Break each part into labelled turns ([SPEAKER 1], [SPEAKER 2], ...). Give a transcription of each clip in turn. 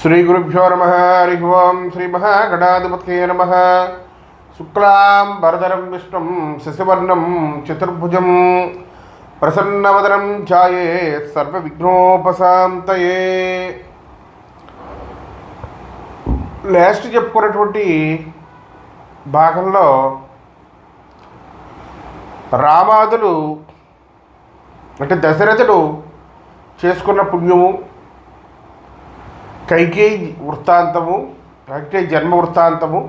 [SPEAKER 1] శ్రీ గురుభ్యో నమ. హరి ఓం. శ్రీ మహాగణాధిపతయే నమ. శుక్లాం వరదరం విష్ణుం శశివర్ణం చతుర్భుజం ప్రసన్నవదనం ఛాయేత్ సర్వవిఘ్నోపశాంతయే. లాస్ట్ చెప్పుకున్నటువంటి భాగంలో రామాదులు అంటే దశరథుడు చేసుకున్న పుణ్యము, కైకేయి వృత్తాంతము, కైకేయి జన్మ వృత్తాంతము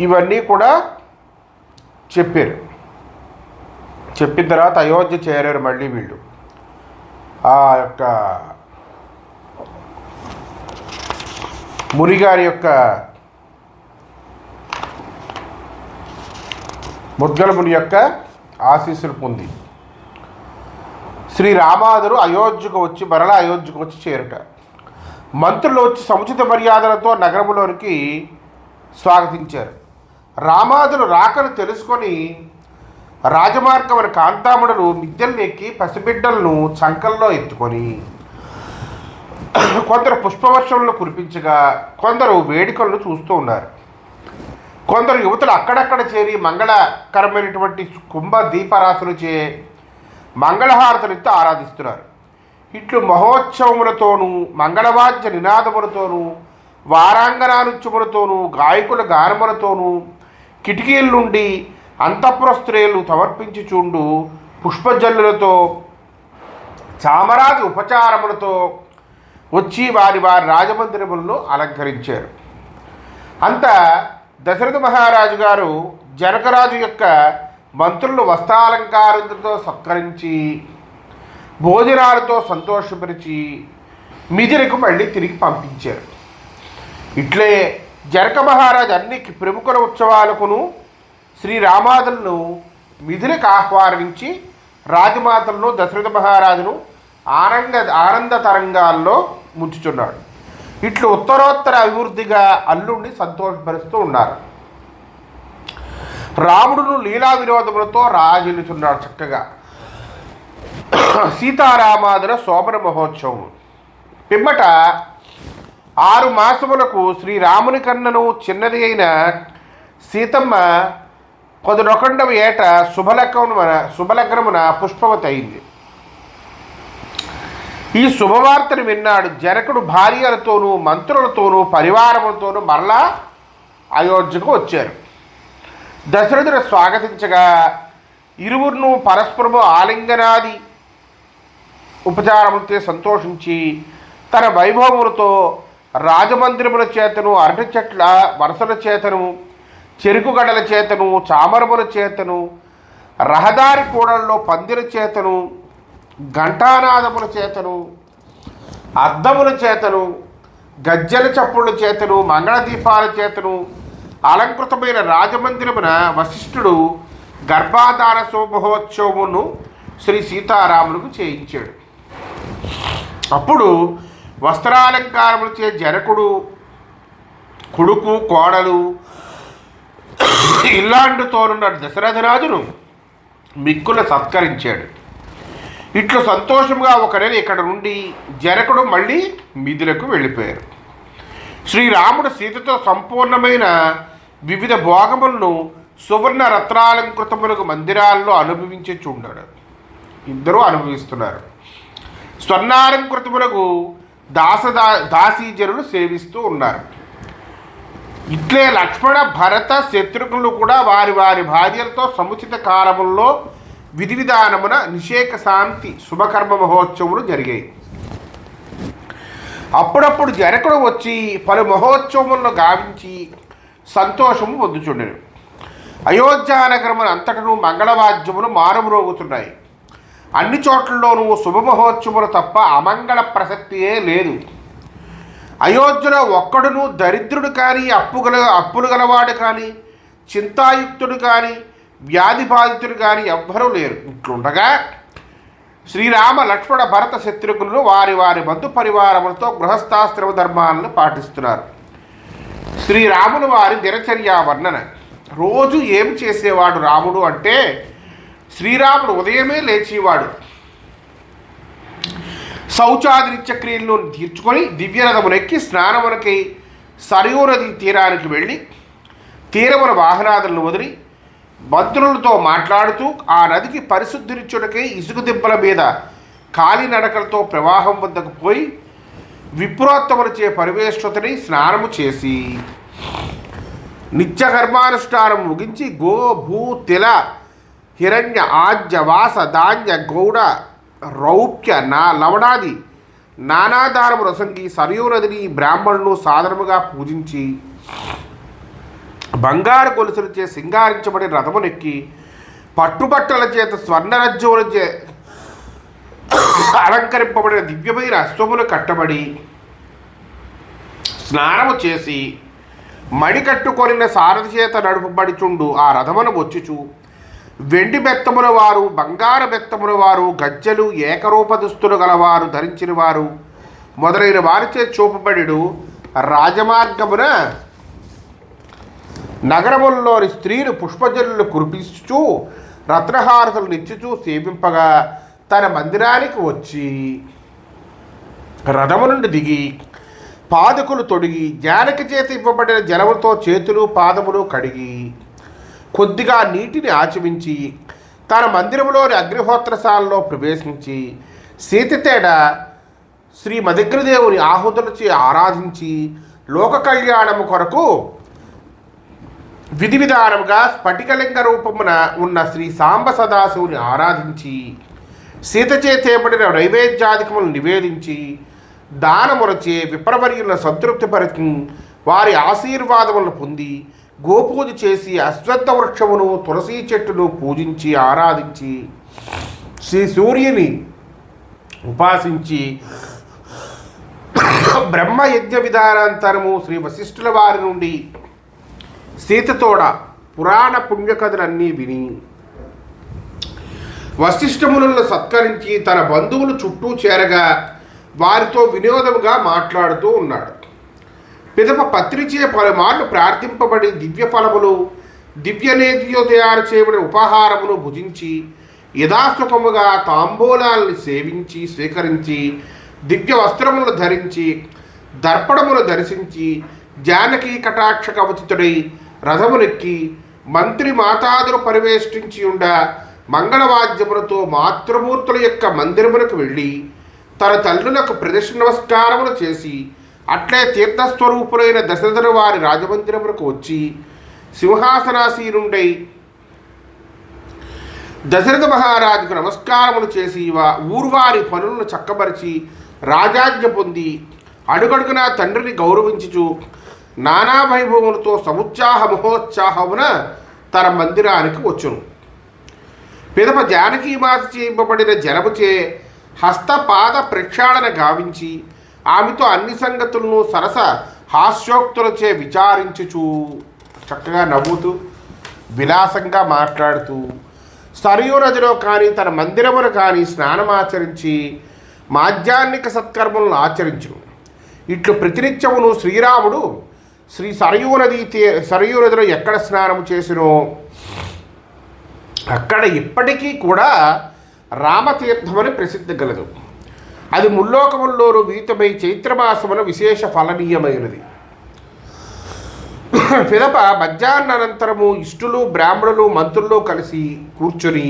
[SPEAKER 1] ఇవన్నీ కూడా చెప్పారు. చెప్పిన తర్వాత అయోధ్య చేరారు మళ్ళీ వీళ్ళు. ఆ యొక్క మునిగారి యొక్క ముద్గల ముని యొక్క ఆశీస్సులు పొంది శ్రీరామాదులు అయోధ్యకు వచ్చి మరలా అయోధ్యకు వచ్చి చేరుట. మంత్రులు వచ్చి సముచిత మర్యాదలతో నగరంలోనికి స్వాగతించారు. రామాదులు రాకను తెలుసుకొని రాజమార్గమైన కాంతామణులు మిద్దెలను ఎక్కి పసిబిడ్డలను చంకల్లో ఎత్తుకొని కొందరు పుష్పవర్షంలో కురిపించగా కొందరు వేడుకలను చూస్తూ ఉన్నారు. కొందరు యువతులు అక్కడక్కడ చేరి మంగళకరమైనటువంటి కుంభ దీపరాశులచే మంగళహారతులతో ఆరాధిస్తున్నారు. ఇట్లు మహోత్సవములతోనూ మంగళవాద్య నినాదములతోనూ వారాంగనానుత్యములతోనూ గాయకుల గానములతోనూ కిటికీల నుండి అంతఃపుర స్త్రీలు సమర్పించి చూండు పుష్పజల్లులతో చామరాది ఉపచారములతో వచ్చి వారి వారి రాజమందిరములను అలంకరించారు. అంత దశరథ మహారాజు గారు జనకరాజు యొక్క మంత్రులు వస్త్రాలంకారంతో సత్కరించి భోజనాలతో సంతోషపరిచి మిథిలకు మళ్ళీ తిరిగి పంపించారు. ఇట్లే జనక మహారాజు అన్ని ప్రముఖుల ఉత్సవాలకును శ్రీరామాదులను మిథిలకు ఆహ్వానించి రాజమాతలను దశరథ మహారాజును ఆనంద తరంగాల్లో ముంచుచున్నాడు. ఇట్లు ఉత్తరోత్తర అభివృద్ధిగా అల్లుడిని సంతోషపరుస్తూ ఉన్నారు. రాముడును లీలా వినోదములతో రాజిల్లుచున్నాడు చక్కగా. సీతారామాదుల శోభన మహోత్సవం పిమ్మట 6 మాసములకు శ్రీరాముని కన్నను చిన్నది అయిన సీతమ్మ 11వ ఏట శుభలగ్నమున పుష్పవతి అయింది. ఈ శుభవార్తను విన్నాడు జనకుడు భార్యలతోనూ మంత్రులతోనూ పరివారములతోనూ మరలా అయోధ్యకు వచ్చారు. దశరథుడు స్వాగతించగా ఇరువురును పరస్పరము ఆలింగనాది ఉపచారములతో సంతోషించి తన వైభవములతో రాజమందిరముల చేతను, అరటి చెట్ల వరసల చేతను, చెరుకుగడల చేతను, చామరముల చేతను, రహదారి కూడల్లో పందిల చేతను, ఘంటానాదముల చేతను, అద్దముల చేతను, గజ్జల చప్పుళ్ళ చేతను, మంగళదీపాల చేతను అలంకృతమైన రాజమందిరమున వశిష్ఠుడు గర్భాధార శుభమహోత్సవమును శ్రీ సీతారాములకు చేయించాడు. అప్పుడు వస్త్రాలంకారములచే జనకుడు కొడుకు కోడలు ఇల్లాండుతోనున్న దశరథరాజును మిక్కుల సత్కరించాడు. ఇట్లు సంతోషంగా ఒక నెల ఇక్కడ నుండి జనకుడు మళ్ళీ మిథిలకు వెళ్ళిపోయారు. శ్రీరాముడు సీతతో సంపూర్ణమైన వివిధ భోగములను సువర్ణ రత్నాలంకృతములకు మందిరాల్లో అనుభవించి చూడాడు. ఇద్దరూ అనుభవిస్తున్నారు. స్వర్ణాలంకృతములకు దాసీజనులు సేవిస్తూ ఉన్నారు. ఇట్లే లక్ష్మణ భరత శత్రుఘ్నులు కూడా వారి వారి భార్యలతో సముచిత కాలముల్లో విధి విధానమున నిషేక శాంతి శుభకర్మ మహోత్సవములు జరిగాయి. అప్పుడప్పుడు జనకుడు వచ్చి పలు మహోత్సవములను గావించి సంతోషము పొందుచుండెను. అయోధ్యానగరమున అంతటను మంగళవాద్యములు మారుమ్రోగుతున్నాయి. అన్ని చోట్లలోనూ శుభమహోత్సవములు తప్ప అమంగళ ప్రసక్తియే లేదు. అయోధ్యలో ఒక్కడును దరిద్రుడు కానీ అప్పులు గలవాడు కానీ చింతాయుక్తుడు కానీ వ్యాధి బాధితుడు కానీ ఎవ్వరూ లేరు. ఇట్లుండగా శ్రీరామ లక్ష్మణ భరత శత్రుఘ్నులు వారి వారి బంధు పరివారములతో గృహస్థాశ్రమ ధర్మాలను పాటిస్తున్నారు. శ్రీరాములు వారి దినచర్య వర్ణన. రోజు ఏం చేసేవాడు రాముడు అంటే శ్రీరాముడు ఉదయమే లేచేవాడు. శౌచాది నిత్యక్రియలను తీర్చుకొని దివ్యరథమునెక్కి స్నానమునకై సరయూ నది తీరానికి వెళ్ళి తీరమున వాహనాదులను వదిలి మంత్రులతో మాట్లాడుతూ ఆ నదికి పరిశుద్ధినిచ్చుటకై ఇసుక దిబ్బల మీద కాలినడకలతో ప్రవాహం వద్దకు పోయి విప్రోత్తములచే పరివేష్టిని స్నానము చేసి నిత్య కర్మానుష్ఠానం ముగించి గో భూ తిల హిరణ్య ఆజ్య వాస ధాన్య గౌడ రౌప్య లవణాది నానాదానము రసంగి సరయూ నదిని బ్రాహ్మణులు సాధనముగా పూజించి బంగారు గొలుసులచే సింగారించబడిన రథమునెక్కి పట్టుబట్టల చేత స్వర్ణరజ్జువులచే అలంకరింపబడిన దివ్యమైన అశ్వములు కట్టబడి స్నానము చేసి మడికట్టుకొనిన సారథి చేత నడుపబడిచుండు ఆ రథమును వచ్చుచు వెండి బెత్తముల వారు బంగారు బెత్తముల వారు గజ్జలు ఏకరూప దుస్తులు గలవారు ధరించిన వారు మొదలైన వారిచే చూపబడిడు రాజమార్గమున నగరముల్లోని స్త్రీలు పుష్పజలులు కురిపిస్తూ రత్నహారతులు నిచ్చుచూ సేవింపగా తన మందిరానికి వచ్చి రథము నుండి దిగి పాదుకులు తొడిగి జానకి చేత ఇవ్వబడిన జలముతో చేతులు పాదములు కడిగి కొద్దిగా నీటిని ఆచమించి తన మందిరములోని అగ్నిహోత్రశాలలో ప్రవేశించి సీతతేడ శ్రీ మదిగ్రదేవుని ఆహుతులచే ఆరాధించి లోక కళ్యాణము కొరకు విధి విధానముగా స్ఫటికలింగ రూపమున ఉన్న శ్రీ సాంబ సదాశివుని ఆరాధించి సీతచే చేపడిన నైవేద్యాధికములను నివేదించి దానములచే విప్రవర్యులను సంతృప్తిపరిచి వారి ఆశీర్వాదములను పొంది గోపూజ చేసి అశ్వత్థ వృక్షమును తులసీ చెట్టును పూజించి ఆరాధించి శ్రీ సూర్యుని ఉపాసించి బ్రహ్మయజ్ఞ విధానాంతరము శ్రీ వశిష్ఠుల వారి నుండి సీతతోడ పురాణ పుణ్యకథలన్నీ విని వశిష్ఠములను సత్కరించి తన బంధువులు చుట్టూ చేరగా వారితో వినోదముగా మాట్లాడుతూ ఉన్నాడు. పిదప పత్రిచే పలుమార్లు ప్రార్థింపబడి దివ్య ఫలములు దివ్యనేతితో తయారు చేయబడిన ఉపహారమును భుజించి యథాసుఖముగా తాంబూలాలను సేవించి స్వీకరించి దివ్య వస్త్రములను ధరించి దర్పణమును దర్శించి జానకీ కటాక్ష కవచితుడై రథమునెక్కి మంత్రి మాతాదులు పరివేష్టించి ఉండ మంగళవాద్యములతో మాతృమూర్తుల యొక్క మందిరములకు వెళ్ళి తన తల్లులకు ప్రదర్శన నమస్కారములు చేసి అట్లే తీర్థస్వరూపులైన దశరథుల వారి రాజమందిరములకు వచ్చి సింహాసనాసీనుండై దశరథ మహారాజుకు నమస్కారములు చేసి ఊర్వారి పనులను చక్కబరిచి రాజాజ్ఞ పొంది అడుగడుగునా తండ్రిని గౌరవించుచు నానా వైభవములతో సముత్సాహ మహోత్సాహమున తన మందిరానికి వచ్చును. పిదప జానకీమాత చేయబడిన జలముచే హస్తపాద ప్రక్షాళన గావించి ఆమెతో అన్ని సంగతులను సరస హాస్యోక్తులచే విచారించుచు చక్కగా నవ్వుతూ విలాసంగా మాట్లాడుతూ సరయూ నదిలో కానీ తన మందిరమును కానీ స్నానమాచరించి మాధ్యాన్నిక సత్కర్మలను ఆచరించును. ఇట్లు ప్రతినిత్యమును శ్రీరాముడు శ్రీ సరయూ నదిలో ఎక్కడ స్నానం చేసినో అక్కడ ఇప్పటికీ కూడా రామతీర్థమని ప్రసిద్ధి గలదు. అది ముల్లోకముల్లోనూ విదితమై చైత్రమాసమున విశేష ఫలనీయమైనది. పిదప మధ్యాహ్నానంతరము ఇష్టులు బ్రాహ్మణులు మంత్రులు కలిసి కూర్చొని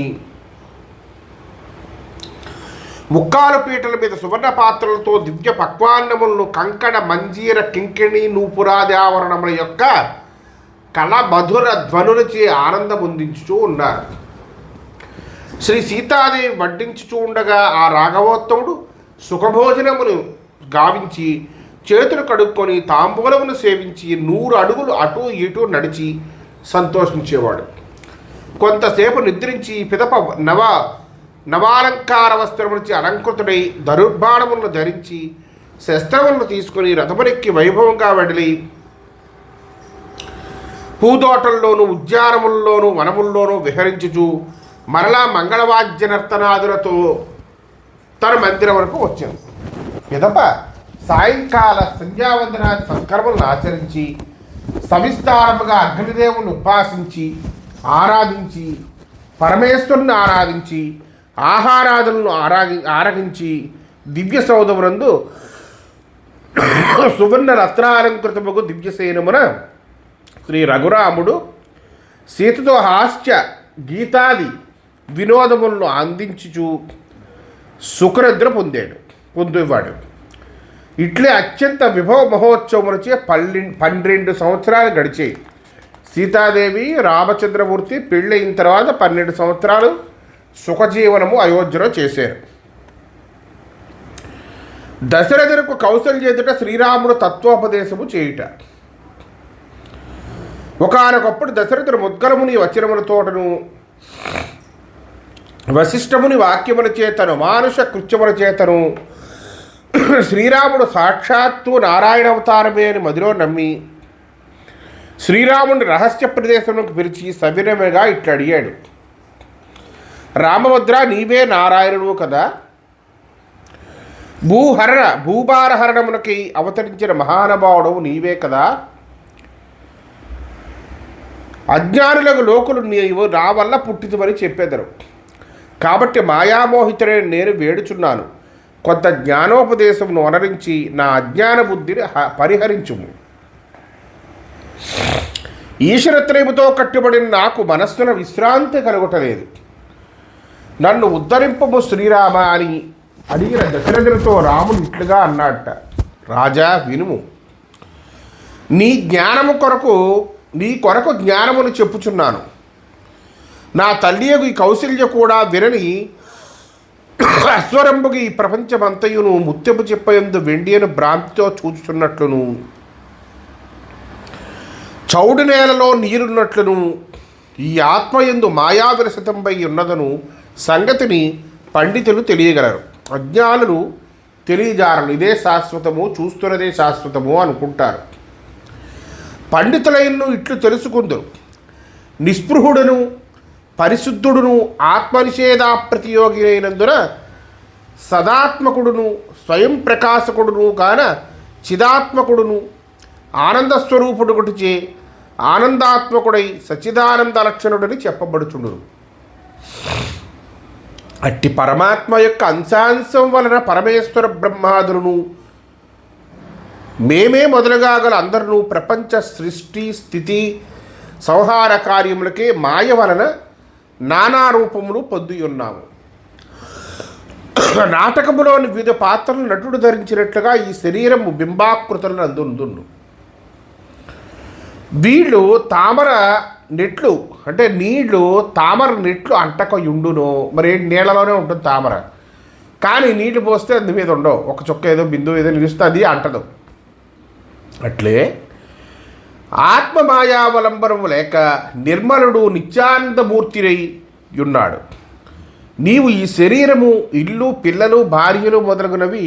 [SPEAKER 1] ముక్కాలు పీటల మీద సువర్ణ పాత్రలతో దివ్య పక్వాన్నములను కంకణ మంజీర కింకిణి నూపురాది ఆవరణముల యొక్క కళ మధుర ధ్వనులచే ఆనందముందించుతూ ఉన్నారు. శ్రీ సీతాదేవి వడ్డించుచూ ఉండగా ఆ రాఘవోత్తముడు సుఖభోజనమును గావించి చేతులు కడుక్కొని తాంబూలమును సేవించి 100 అడుగులు అటూ ఇటూ నడిచి సంతోషించేవాడు. కొంతసేపు నిద్రించి పిదప నవాలంకార వస్త్రమునిచి అలంకృతుడై ధనుర్బాణములను ధరించి శస్త్రములను తీసుకుని రథమునెక్కి వైభవంగా వెడలి పూదోటల్లోనూ ఉద్యానముల్లోనూ వనముల్లోనూ విహరించుచు మరలా మంగళవాద్య నర్తనాదులతో తన మందిరం వరకు వచ్చాను. పిదప సాయంకాల సంధ్యావందనాది సంకర్మలను ఆచరించి సవిస్తారముగా అగ్నిదేవుని ఉపాసించి ఆరాధించి పరమేశ్వరుని ఆరాధించి ఆహారాదులను ఆరగించి దివ్య సౌధమునందు సువర్ణ రత్నాలంకృతముకు దివ్యసేనమున శ్రీ రఘురాముడు సీతతో హాస్య గీతాది వినోదములను అందించుచు సుఖనిద్ర పొందేవాడు. ఇట్లే అత్యంత విభవ మహోత్సవములచే 12 సంవత్సరాలు గడిచాయి. సీతాదేవి రామచంద్రమూర్తి పెళ్ళయిన తర్వాత 12 సంవత్సరాలు సుఖజీవనము అయోధ్యలో చేశారు. దశరథులకు కౌసల్య ఎదుట శ్రీరాముడు తత్వోపదేశము చేయుట. ఒకానొకప్పుడు దశరథుడు ముద్గలముని వచనములతోటను వశిష్ఠముని వాక్యముల చేతను మానుష కృత్యముల చేతను శ్రీరాముడు సాక్షాత్తు నారాయణ అవతారమే అని మదిలో నమ్మి శ్రీరాముని రహస్య ప్రదేశంలోకి పిలిచి సవినయంగా ఇట్లా అడిగాడు. రామభద్ర, నీవే నారాయణుడు కదా? భూభారహరణమునకి అవతరించిన మహానుభావుడవు నీవే కదా? అజ్ఞానులకు లోకులు నీవు నా వల్ల పుట్టితువని చెప్పేదరు. కాబట్టి మాయామోహితుడే నేను వేడుచున్నాను. కొంత జ్ఞానోపదేశమును అనరించి నా అజ్ఞాన బుద్ధిని పరిహరించుము. ఈశ్వరత్రయముతో కట్టుబడిన నాకు మనస్సున విశ్రాంతి కలుగుటలేదు. నన్ను ఉద్ధరింపము శ్రీరామ అని అడిగిన దశరథులతో రాముడు ఇట్లుగా అన్నాడట. రాజా వినుము, నీ కొరకు జ్ఞానమును చెప్పుచున్నాను. నా తల్లియగు ఈ కౌశల్య కూడా వినని అశ్వరంబుకి ఈ ప్రపంచమంతయును ముత్యపు చెప్పయందు వెండియను భ్రాంతితో చూచుచున్నట్లును చౌడు నేలలో నీరున్నట్లును ఈ ఆత్మయందు మాయావిరసతంపై ఉన్నదను సంగతిని పండితులు తెలియగలరు. అజ్ఞానులు తెలియజారలు. ఇదే శాశ్వతము, చూస్తున్నదే శాశ్వతము అనుకుంటారు. పండితులైన ఇట్లు తెలుసుకుందరు. నిస్పృహుడును పరిశుద్ధుడును ఆత్మనిషేధ ప్రతియోగి అయినందున సదాత్మకుడును స్వయం ప్రకాశకుడును కాన చిదాత్మకుడును ఆనందస్వరూపుడు గుటిచే ఆనందాత్మకుడై సచిదానంద లక్షణుడని చెప్పబడుచుండును. అట్టి పరమాత్మ యొక్క అంశాంశం వలన పరమేశ్వర బ్రహ్మాదులను మేమే మొదలుగా గల అందరూ ప్రపంచ సృష్టి స్థితి సంహార కార్యములకే మాయ వలన నానా రూపములు పొంది ఉన్నాము. నాటకములోని వివిధ పాత్రలు నటుడు ధరించినట్లుగా ఈ శరీరము బింబాకృతులను అందుందును. వీళ్ళు తామర నెట్లు అంటే నీళ్లు తామర నెట్లు అంటకయుండును. మరి నీళ్ళలోనే ఉంటుంది తామర, కానీ నీళ్లు పోస్తే అందు మీద ఉండవు. ఒక చుక్క ఏదో బిందువు ఏదో నిలుస్తే అది అంటదు. అట్లే ఆత్మమాయావలంబనము లేక నిర్మలుడు నిత్యానందమూర్తిరై ఉన్నాడు. నీవు ఈ శరీరము, ఇల్లు, పిల్లలు, భార్యలు మొదలగునవి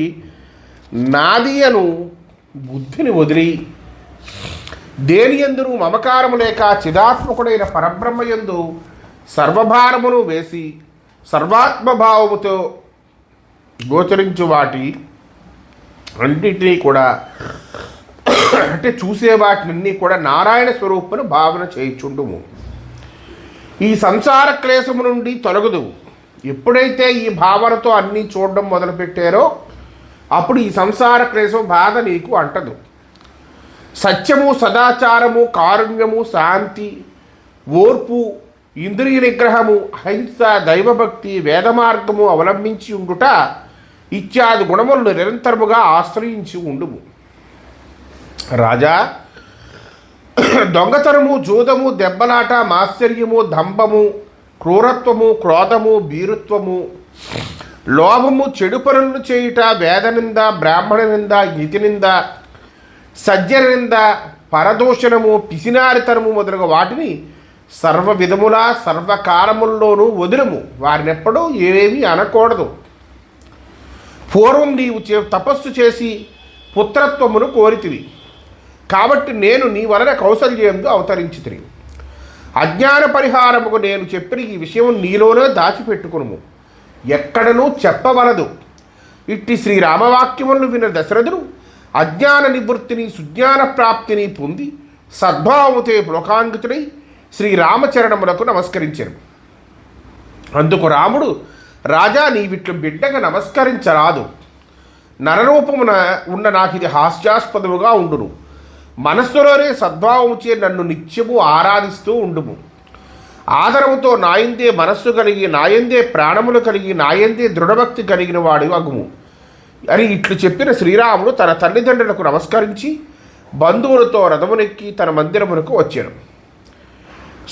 [SPEAKER 1] నాది అను బుద్ధిని వదిలి దేనియందును మమకారము లేక చిదాత్మకుడైన పరబ్రహ్మయందు సర్వభారమును వేసి సర్వాత్మభావముతో గోచరించు వాటి అన్నిటినీ కూడా అంటే చూసే వాటిని కూడా నారాయణ స్వరూపను భావన చేయుచుండుము. ఈ సంసార క్లేశము నుండి తొలగదు. ఎప్పుడైతే ఈ భావనతో అన్నీ చూడడం మొదలుపెట్టారో అప్పుడు ఈ సంసార క్లేశం బాధ నీకు అంటదు. సత్యము, సదాచారము, కారుణ్యము, శాంతి, ఓర్పు, ఇంద్రియ నిగ్రహము, అహింస, దైవభక్తి, వేదమార్గము అవలంబించి ఉండుట ఇత్యాది గుణములను నిరంతరముగా ఆశ్రయించి ఉండుము. రాజా, దొంగతనము, జూదము, దెబ్బలాట, మాత్సర్యము, దంభము, క్రూరత్వము, క్రోధము, భీరుత్వము, లోభము, చెడు పనులను చేయుట, వేదనింద, బ్రాహ్మణ నింద, యతి నింద, సజ్జన నింద, పరదూషణము, పిసినారితనము మొదలగు వాటిని సర్వ విధముల సర్వకాలముల్లోనూ వదిలము. వారినెప్పుడూ ఏమీ అనకూడదు. పూర్వం నీవు తపస్సు చేసి పుత్రత్వమును కోరితివి కాబట్టి నేను నీ వలన కౌసల్యందు అవతరించితిని. అజ్ఞాన పరిహారముకు నేను చెప్పిన ఈ విషయం నీలోనే దాచిపెట్టుకును, ఎక్కడనూ చెప్పవలదు. ఇట్టి శ్రీరామవాక్యములను విన్న దశరథుడు అజ్ఞాన నివృత్తిని సుజ్ఞాన ప్రాప్తిని పొంది సద్భావముతో లోకాంగితుడై శ్రీరామచరణములకు నమస్కరించారు. అందుకు రాముడు, రాజా, నీవిట్లు బిడ్డగా నమస్కరించరాదు. నరరూపమున ఉన్న నాకు ఇది హాస్యాస్పదముగా ఉండును. మనస్సులోనే సద్భావముచే నన్ను నిత్యము ఆరాధిస్తూ ఉండుము. ఆదరముతో నాయందే మనస్సు కలిగి, నాయందే ప్రాణములు కలిగి, నాయందే దృఢభక్తి కలిగిన వాడు అగుము అని ఇట్లు చెప్పిన శ్రీరాముడు తన తల్లిదండ్రులకు నమస్కరించి బంధువులతో రథమునెక్కి తన మందిరమునకు వచ్చాను.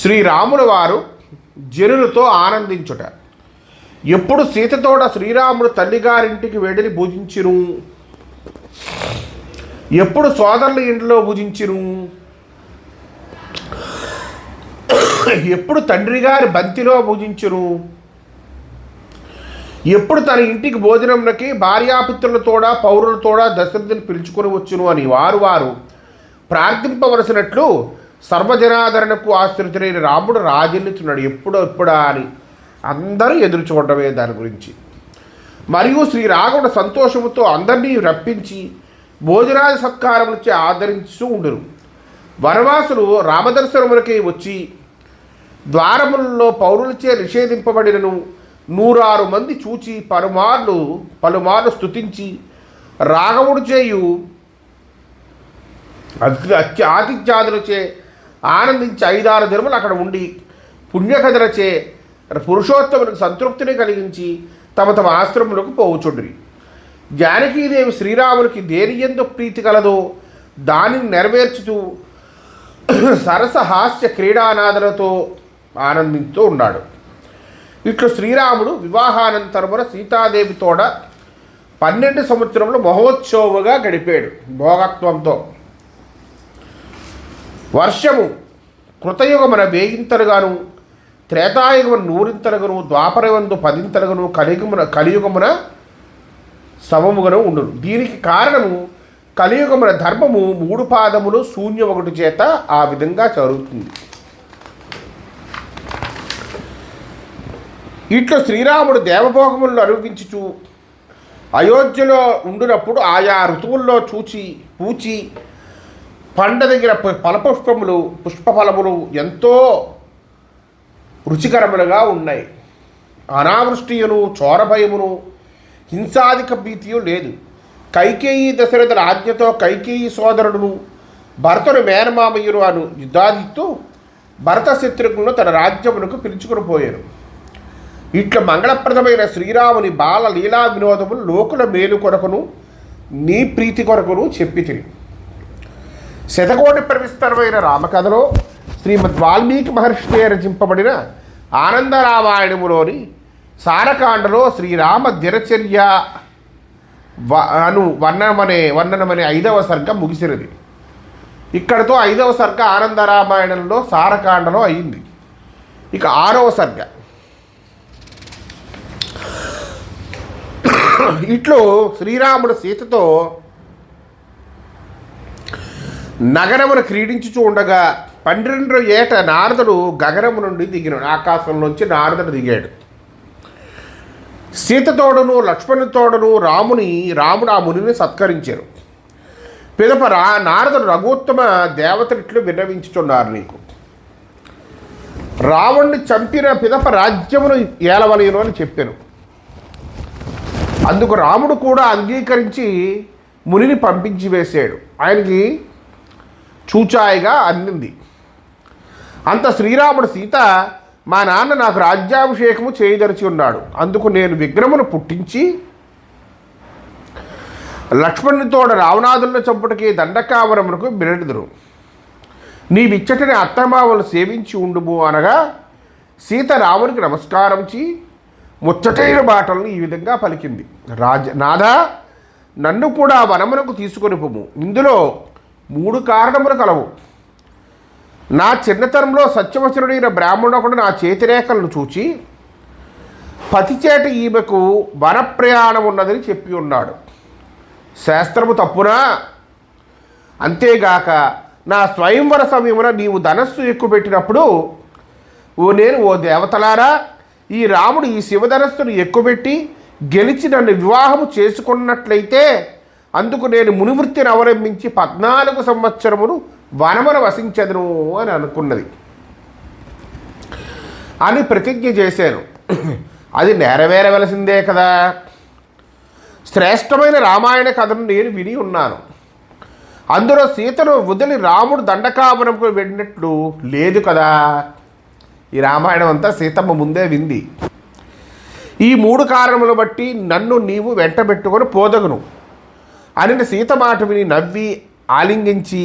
[SPEAKER 1] శ్రీరాముల వారు జనులతో ఆనందించుట. ఎప్పుడు సీతతోడ శ్రీరాముడు తల్లిగారింటికి వెళ్ళి భుజించును, ఎప్పుడు సోదరుల ఇంట్లో భుజించును, ఎప్పుడు తండ్రి గారి బంతిలో భుజించును, ఎప్పుడు తన ఇంటికి భోజనంకి భార్యాపిత్రులతోడా పౌరులతోడా దశరథుని పిలుచుకొని వచ్చును అని వారు ప్రార్థింపవలసినట్లు సర్వజనాదరణకు ఆశ్రితుడైన రాముడు రాజెల్లుతున్నాడు. ఎప్పుడా అని అందరూ ఎదురు చూడటమే దాని గురించి. మరియు శ్రీరాముడు సంతోషముతో అందరినీ రప్పించి భోజనాది సత్కారములచే ఆదరించు ఉండును. వనవాసులు రామదర్శనములకి వచ్చి ద్వారములలో పౌరులచే నిషేధింపబడినను 106 మంది చూచి పలుమార్లు స్తుతించి రాఘవుడు చేయు ఆతిథ్యాదులచే ఆనందించి 5-6 దినములు అక్కడ ఉండి పుణ్యకథలచే పురుషోత్తమునికి సంతృప్తిని కలిగించి తమ ఆశ్రములకు పోవుచుండ్రి. జానకీదేవి శ్రీరామునికి దేని యందు ప్రీతి కలదో దానిని నెరవేర్చుతూ సరస హాస్య క్రీడానాదలతో ఆనందిస్తూ ఉన్నాడు. ఇట్లు శ్రీరాముడు వివాహానంతరమున సీతాదేవితోడ 12 సంవత్సరములు మహోత్సవముగా గడిపాడు. భోగత్వంతో వర్షము కృతయుగమున 1000 త్రేతాయుగమున 100 ద్వాపరయుగందు 10 కలియుగమున సమముగాను ఉండును. దీనికి కారణము కలియుగమున ధర్మము 3 పాదములు శూన్యం 1 చేత ఆ విధంగా జరుగుతుంది. ఇట్లో శ్రీరాముడు దేవభోగములను అనుభవించుచు అయోధ్యలో ఉండినప్పుడు ఆయా ఋతువుల్లో పూచి పండదగిన పుష్పఫలములు ఎంతో రుచికరములుగా ఉన్నాయి. అనావృష్టియును చోరభయమును హింసాధిక భీతియు లేదు. కైకేయి దశరథుల ఆజ్ఞతో కైకేయి సోదరుడును భరతుడు మేనమామయ్యును అను యుద్ధాదిత్తు భరత శత్రుఘ్నులను తన రాజ్యమునకు పిలుచుకుని పోయారు. ఇట్ల మంగళప్రదమైన శ్రీరాముని బాల లీలా వినోదములు లోకుల మేలు కొరకును నీ ప్రీతి కొరకును చెప్పి తిరిగి శతకోటి ప్రవిస్తరమైన రామకథలో శ్రీమద్ వాల్మీకి మహర్షిచే రచింపబడిన ఆనందరామాయణములోని సారకాండలో శ్రీరామ దినచర్య వర్ణనమనే 5వ సర్గ ముగిసినది. ఇక్కడతో 5వ సర్గ ఆనందరామాయణంలో సారకాండలో అయింది. ఇక 6వ సర్గ. ఇట్లో శ్రీరాముడు సీతతో నగరమును క్రీడించుచూ ఉండగా 12 ఏట నారదుడు గగనము నుండి దిగినాడు. ఆకాశంలోంచి నారదుడు దిగాడు. సీతతోడును లక్ష్మణుతోడును రాముడు ఆ మునిని సత్కరించారు. పిదప నారదుడు రఘుత్తమ దేవతలిట్లు విన్నవించుచున్నారు. నీకు రావణ్ణి చంపిన పిదప రాజ్యమును ఏలవలేను అని చెప్పాను. అందుకు రాముడు కూడా అంగీకరించి మునిని పంపించి వేశాడు. ఆయనకి చూచాయిగా అందింది. అంత శ్రీరాముడు సీత మా నాన్న నాకు రాజ్యాభిషేకము చేయదలిచి ఉన్నాడు. అందుకు నేను విగ్రహమును పుట్టించి లక్ష్మణునితోడ రావణాదులను చంపుటకి దండకావరమునకు మిరడుదురు. నీవిచ్చటని అత్తమామలు సేవించి ఉండుము అనగా సీత రామునికి నమస్కారంచి ముచ్చటైన మాటలను ఈ విధంగా పలికింది. నాథా, నన్ను కూడా వనమునకు తీసుకొని పోము. ఇందులో 3 కారణములు కలవు. నా చిన్నతనంలో సత్యవచనుడైన బ్రాహ్మణుడు నా చేతిరేఖలను చూచి పతిచేట ఈమెకు వన ప్రయాణం ఉన్నదని చెప్పి ఉన్నాడు. శాస్త్రము తప్పునా? అంతేగాక నా స్వయంవర సమయమున నీవు ధనస్సు ఎక్కుపెట్టినప్పుడు ఓ దేవతలారా, ఈ రాముడు ఈ శివధనస్సును ఎక్కుపెట్టి గెలిచి నన్ను వివాహము చేసుకున్నట్లయితే అందుకు నేను మునివృత్తిని అవలంబించి 14 సంవత్సరములు వనమున వసించదును అని అనుకున్నది అని ప్రతిజ్ఞ చేశాను. అది నెరవేరవలసిందే కదా. శ్రేష్టమైన రామాయణ కథను నేను విని ఉన్నాను. అందులో సీతను వదిలి రాముడు దండకావనంకు వెళ్ళినట్లు లేదు కదా. ఈ రామాయణం అంతా సీతమ్మ ముందే వింది. ఈ 3 కారణములు బట్టి నన్ను నీవు వెంటబెట్టుకొని పోదగును అని సీత మాట విని నవ్వి ఆలింగించి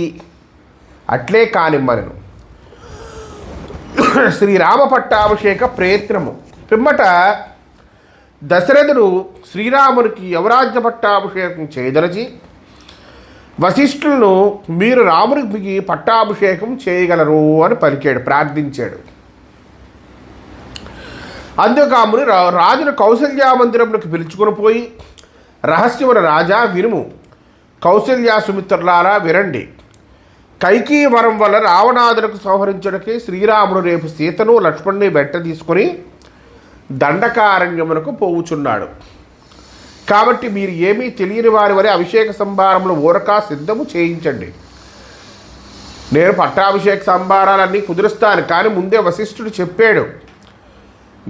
[SPEAKER 1] అట్లే కానిమ్మను. శ్రీరామ పట్టాభిషేక ప్రయత్నము పిమ్మట దశరథుడు శ్రీరామునికి యువరాజ్య పట్టాభిషేకం చేయదలచి వశిష్ఠులను మీరు రామునికి పట్టాభిషేకం చేయగలరు అని పలికాడు, ప్రార్థించాడు. అందుకాముని రాజును కౌసల్యా మందిరంలోకి పిలుచుకొని పోయి రహస్యమున రాజా వినుము, కౌసల్యా సుమిత్రులారా వినండి. కైకీ వరం వల్ల రావణాదులకు సంహరించడానికి శ్రీరాముడు రేపు సీతను లక్ష్మణుని వెంట తీసుకొని దండకారణ్యమునకు పోవుచున్నాడు. కాబట్టి మీరు ఏమీ తెలియని వారి వరే అభిషేక సంభారంలో ఊరకా సిద్ధము చేయించండి. నేను పట్టాభిషేక సంభారాలన్నీ కుదురుస్తాను, కానీ ముందే వశిష్ఠుడు చెప్పాడు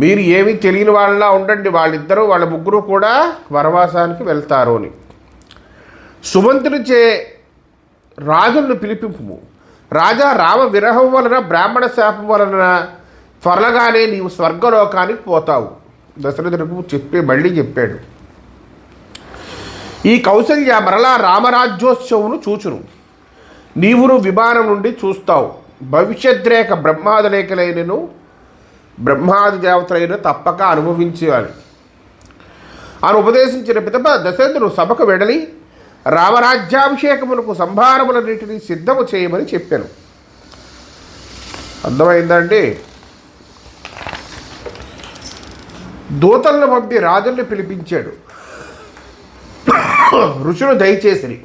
[SPEAKER 1] మీరు ఏమీ తెలియని వాళ్ళలా ఉండండి, వాళ్ళ ముగ్గురు కూడా వనవాసానికి వెళ్తారు అని. సుమంతునిచే రాజులను పిలిపింపు. రాజా రామ విరహం వలన బ్రాహ్మణ శాపం వలన త్వరగానే నీవు స్వర్గలోకానికి పోతావు. దశరథుడికి మళ్ళీ చెప్పాడు. ఈ కౌసల్య మరలా రామరాజ్యోత్సవమును చూచును. నీవును విమానం నుండి చూస్తావు. భవిష్యద్రేఖ బ్రహ్మాదిరేఖలైనను బ్రహ్మాది దేవతలైన తప్పక అనుభవించాలి అని ఉపదేశించిన పిదప దశరథుడు సభకు వెడలి రామరాజ్యాభిషేకమునకు సంభారములన్నింటినీ సిద్ధము చేయమని చెప్పాను. అర్థమైందండి. దూతలను పంపి రాజుల్ని పిలిపించాడు. ఋషులు దయచేసి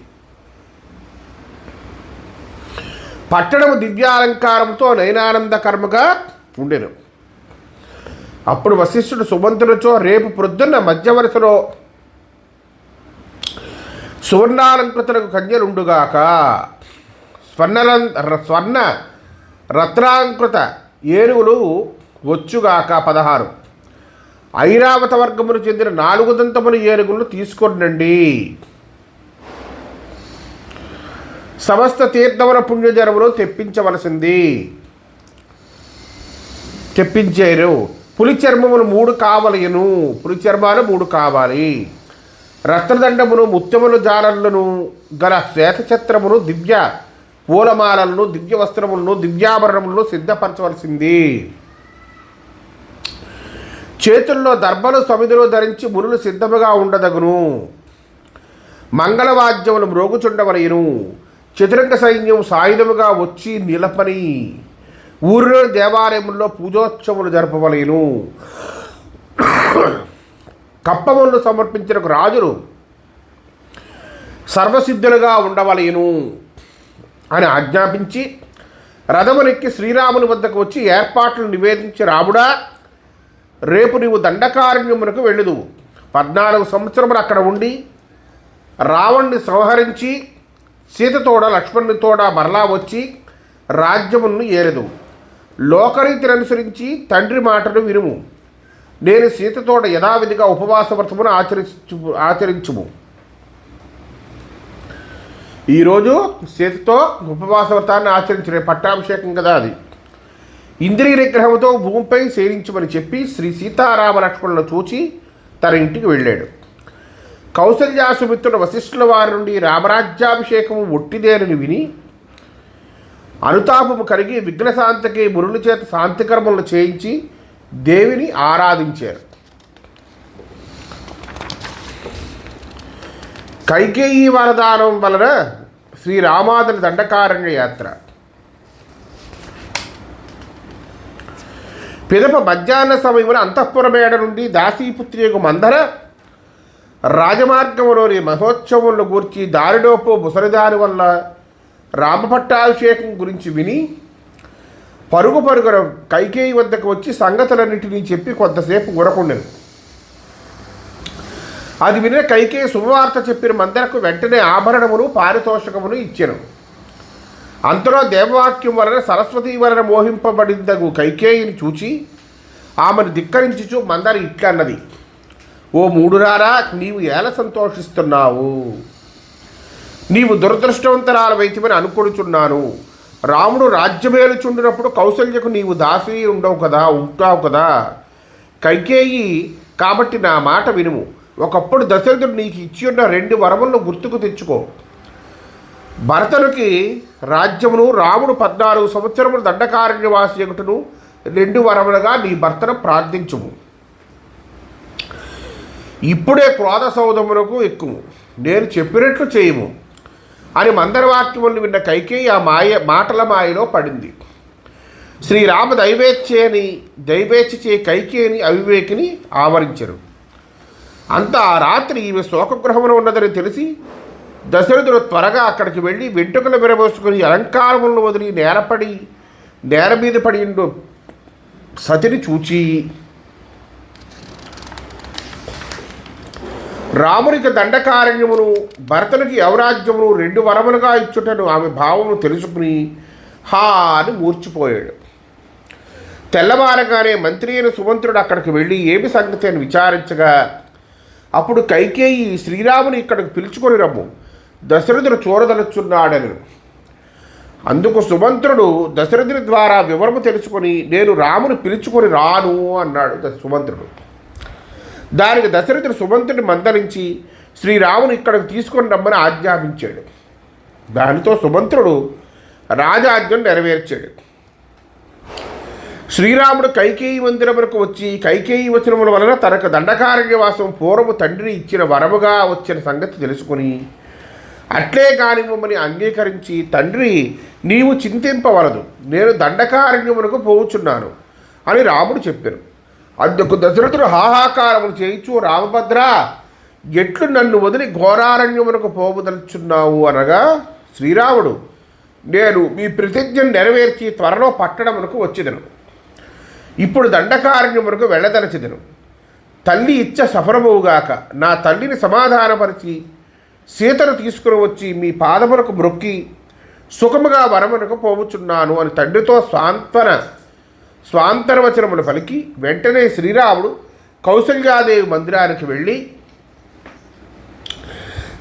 [SPEAKER 1] పట్టణము దివ్యాలంకారంతో నయనానందకర్మగా ఉండెను. అప్పుడు వశిష్ఠుడు సుమంతునితో రేపు ప్రొద్దున్న మధ్యవరసలో సువర్ణాలంకృతులకు కన్యలుండుగాక, స్వర్ణ రత్నాంకృత ఏనుగులు వచ్చుగాక 16 ఐరావత వర్గమును చెందిన 4 దంతముల ఏనుగులను తీసుకొనండి. సమస్త తీర్థముల పుణ్యజనములు తెప్పించారు. పులి చర్మములు 3 కావలయను. పులి చర్మాలు 3 కావాలి. రత్నదండమును ముత్యముల జాలలను గల శ్వేతఛత్రమును దివ్య పూలమాలలను దివ్య వస్త్రములను దివ్యాభరణములను సిద్ధపరచవలసింది. చేతుల్లో దర్భలు సమిధులు ధరించి మునులు సిద్ధముగా ఉండదగును. మంగళవాద్యములు మ్రోగుచుండవలయును. చతురంగ సైన్యం సాయుధముగా వచ్చి నిలపని ఊరిలో దేవాలయముల్లో పూజోత్సవములు జరపవలయును. కప్పములను సమర్పించిన రాజులు సర్వసిద్ధులుగా ఉండవలయును అని ఆజ్ఞాపించి రథమునెక్కి శ్రీరాముని వద్దకు వచ్చి ఏర్పాట్లు నివేదించి రాముడా, రేపు నీవు దండకారణ్యమునకు వెళ్ళుదు. 14 సంవత్సరములు అక్కడ ఉండి రావణ్ణి సంహరించి సీతతోడ లక్ష్మణునితోడ మరలా వచ్చి రాజ్యమును ఏలదు. లోకరీతిని అనుసరించి తండ్రి మాటను వినుము. నేను సీతతోడ యథావిధిగా ఉపవాస వ్రతమును ఆచరించుము. ఈరోజు సీతతో ఉపవాస వ్రతాన్ని ఆచరించిన పట్టాభిషేకం కదా అది. ఇంద్రియ నిగ్రహంతో భూమిపై సేవించమని చెప్పి శ్రీ సీతారామ లక్ష్మణులను చూచి తన ఇంటికి వెళ్ళాడు. కౌసల్యాసుమిత్రుడు వశిష్ఠుల వారి నుండి రామరాజ్యాభిషేకము ఒట్టిదేనని విని అనుతాపము కలిగి విఘ్నశాంతికి మునుల చేత శాంతికర్మలను చేయించి దేవిని ఆరాధించారు. కైకేయీ వరదానం వలన శ్రీరామాదుని దండకారణ్య యాత్ర. పిదప మధ్యాహ్న సమయమున అంతఃపురమేడ నుండి దాసీపుత్రియకు మందర రాజమార్గములోని మహోత్సవములను గూర్చి దారిలోపు ముసలిదాని వల్ల రామపట్టాభిషేకం గురించి విని పరుగున కైకేయి వద్దకు వచ్చి సంగతులన్నింటినీ చెప్పి కొంతసేపు గురకుండెను. అది విని కైకేయి శుభవార్త చెప్పిన మందరకు వెంటనే ఆభరణమును పారితోషకమును ఇచ్చెను. అంతలో దేవవాక్యం వలన సరస్వతి వలన మోహింపబడిందగు కైకేయిని చూచి ఆమెను ధిక్కరించుచు మందర ఇట్లన్నది, ఓ మూడురారా, నీవు ఎలా సంతోషిస్తున్నావు? నీవు దురదృష్టవంతరాలవైతివని అనుకొనుచున్నాను. రాముడు రాజ్యమేలుచుండినప్పుడు కౌసల్యకు నీవు దాసి ఉంటావు కదా. కైకేయి కాబట్టి నా మాట వినుము. ఒకప్పుడు దశరథుడు నీకు ఇచ్చి ఉన్న 2 వరములను గుర్తుకు తెచ్చుకో. భరతునికి రాజ్యమును, రాముడు 14 సంవత్సరములు దండకారణ్యవాసియగుటను 2 వరములుగా నీ భర్తను ప్రార్థించుము. ఇప్పుడే క్రోధ సౌధమునకు ఎక్కుము, నేను చెప్పినట్లు చేయము అని మందరవాక్యములను విన్న కైకేయి ఆ మాటల మాయలో పడింది. శ్రీరామ దైవేచ్ఛచే కైకేయిని అవివేకిని ఆవరించరు. అంతా ఆ రాత్రి ఈమె శోకగృహమున ఉన్నదని తెలిసి దశరథుడు త్వరగా అక్కడికి వెళ్ళి వెంట్రుకలు విరబోసుకుని అలంకారములను వదిలి నేల మీద పడిండు సతిని చూచి, రామునికి దండకారణ్యమును, భరతునికి యవరాజ్యమును 2 వరములుగా ఇచ్చుటను ఆమె భావమును తెలుసుకుని హా అని మూర్చిపోయాడు. తెల్లవారగానే మంత్రి అయిన సుమంత్రుడు అక్కడికి వెళ్ళి ఏమి సంగతి అని విచారించగా, అప్పుడు కైకేయి శ్రీరాముని ఇక్కడికి పిలుచుకొని రమ్ము, దశరథుడు చూడదలుచున్నాడని. అందుకు సుమంత్రుడు దశరథుని ద్వారా వివరము తెలుసుకొని నేను రాముని పిలుచుకొని రాను అన్నాడు సుమంత్రుడు. దానికి దశరథుడు సుమంత్రుడిని మందలించి శ్రీరాముని ఇక్కడికి తీసుకొని రమ్మని ఆజ్ఞాపించాడు. దానితో సుమంత్రుడు రాజాజ్ఞను నెరవేర్చాడు. శ్రీరాముడు కైకేయి మందిరములకు వచ్చి కైకేయి వచనముల వలన తనకు దండకారణ్యవాసం పూర్వము తండ్రిని ఇచ్చిన వరముగా వచ్చిన సంగతి తెలుసుకుని అట్లే కానివ్వమని అంగీకరించి, తండ్రి నీవు చింతింపవలదు, నేను దండకారణ్యమునకు పోవుచున్నాను అని రాముడు చెప్పారు. అందుకు దశరథుడు హాహాకారములు చేయించు, రామభద్ర ఎట్లు నన్ను వదిలి ఘోరారణ్యమునకు పోవుదలుచున్నావు అనగా, శ్రీరాముడు నేను మీ ప్రతిజ్ఞను నెరవేర్చి త్వరలో పట్టణమునకు వచ్చేదను. ఇప్పుడు దండకారణ్యమునకు వెళ్ళదలచెదను. తల్లి ఇచ్చ సఫలమవుగాక. నా తల్లిని సమాధానపరిచి సీతను తీసుకుని వచ్చి మీ పాదములకు మ్రొక్కి సుఖముగా వరమునకు పోవుచున్నాను అని తండ్రితో స్వాంతరవచనములు పలికి వెంటనే శ్రీరాముడు కౌసల్యాదేవి మందిరానికి వెళ్ళి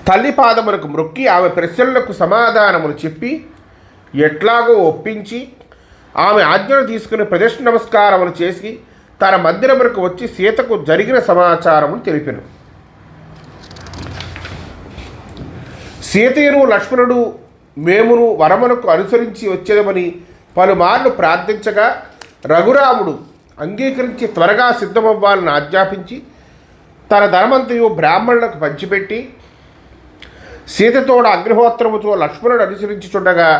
[SPEAKER 1] తల్లి పాదములకు మ్రొక్కి ఆమె ప్రశ్నలకు సమాధానములు చెప్పి ఎట్లాగో ఒప్పించి ఆమె ఆజ్ఞను తీసుకుని ప్రదక్షిణ నమస్కారములు చేసి తన మందిరమునకు వచ్చి సీతకు జరిగిన సమాచారమును తెలిపెను. సీతయును లక్ష్మణుడు మేమును వరమునకు అనుసరించి వచ్చేదమని పలుమార్లు ప్రార్థించగా రఘురాముడు అంగీకరించి త్వరగా సిద్ధమవ్వాలని ఆజ్ఞాపించి తన ధనమంతయు బ్రాహ్మణులకు పంచిపెట్టి సీతతోడ అగ్నిహోత్రముతో లక్ష్మణుడు అనుసరించుచుండగా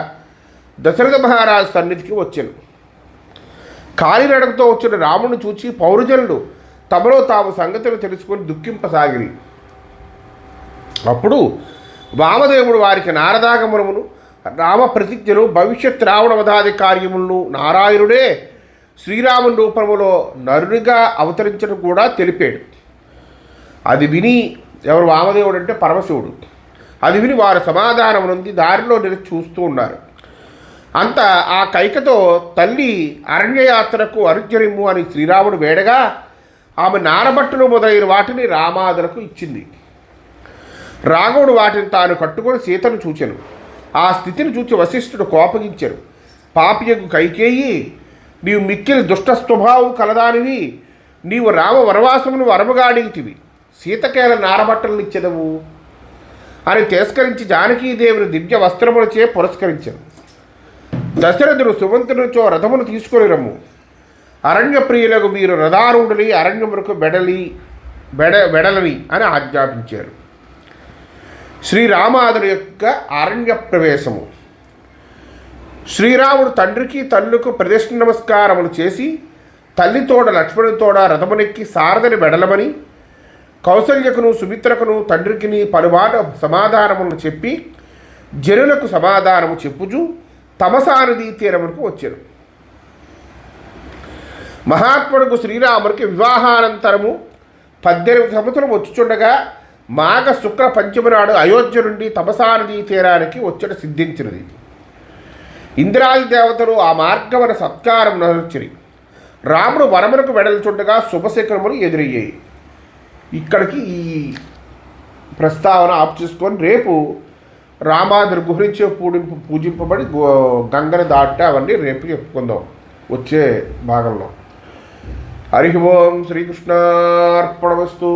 [SPEAKER 1] దశరథ మహారాజు సన్నిధికి వచ్చాను. కాలినడకతో వచ్చిన రాముని చూచి పౌరజనులు తమలో తాము సంగతులు తెలుసుకొని దుఃఖింపసాగిరి. అప్పుడు వామదేవుడు వారికి నారదాగమనమును, రామ ప్రతిజ్ఞను, భవిష్యత్ రావణ వధాది కార్యములను, నారాయణుడే శ్రీరాముని రూపములో నరునిగా అవతరించడం కూడా తెలిపాడు. అది విని ఎవరు వామదేవుడు అంటే పరమశివుడు. అది విని వారు సమాధానం నుండి దారిలో నిలిచి చూస్తూ ఉన్నారు. అంత ఆ కైకతో తల్లి అరణ్యయాత్రకు అనుజ్ఞనిమ్ము అని శ్రీరాముడు వేడగా ఆమె నారబట్టలు మొదలైన వాటిని రామాదులకు ఇచ్చింది. రాఘవుడు వాటిని తాను కట్టుకొని సీతను చూచెను. ఆ స్థితిని చూచి వశిష్ఠుడు కోపగించారు. పాపియకు కైకేయి, నీవు మిక్కిలి దుష్ట స్వభావం కలదానివి, నీవు రామ వనవాసమును వరముగా అడిగితివి, సీతకేల నారబట్టలను ఇచ్చెదవు అని తిరస్కరించి జానకీదేవిని దివ్య వస్త్రములచే పురస్కరించారు. దశరథుడు సుమంతునితో రథమును తీసుకొని రమ్ము, అరణ్య ప్రియులకు మీరు రథారూఢుని అరణ్యమునకు వెడలని అని ఆజ్ఞాపించారు. శ్రీరామాదుని యొక్క అరణ్య ప్రవేశము. శ్రీరాముడు తండ్రికి తల్లుకు ప్రదక్షిణ నమస్కారములు చేసి తల్లితోడ లక్ష్మణునితోడ రథమునెక్కి సారథిని వెడలమని కౌసల్యకును సుమిత్రకును తండ్రికిని పలుమాట సమాధానములను చెప్పి జనులకు సమాధానము చెప్పుచు తమసా నదీ తీరమునకు వచ్చారు. మహాత్ముడుకు శ్రీరామునికి వివాహానంతరము 18 సంవత్సరం వచ్చుచుండగా మాఘ శుక్ల పంచమి నాడు అయోధ్య నుండి తమసా నదీ తీరానికి వచ్చట సిద్ధించినది. ఇంద్రాది దేవతలు ఆ మార్గమున సత్కారం నరిచిరి. రాముడు వనమునకు వెడల్చుండగా శుభశకునములు ఎదురయ్యాయి. ఇక్కడికి ఈ ప్రస్తావన ఆఫ్ చేసుకొని రేపు రామాదురి గురించి పూజింపబడి గంగని దాటే అవన్నీ రేపు చెప్పుకుందాం వచ్చే భాగంలో. హరి ఓం శ్రీకృష్ణార్పణమస్తు.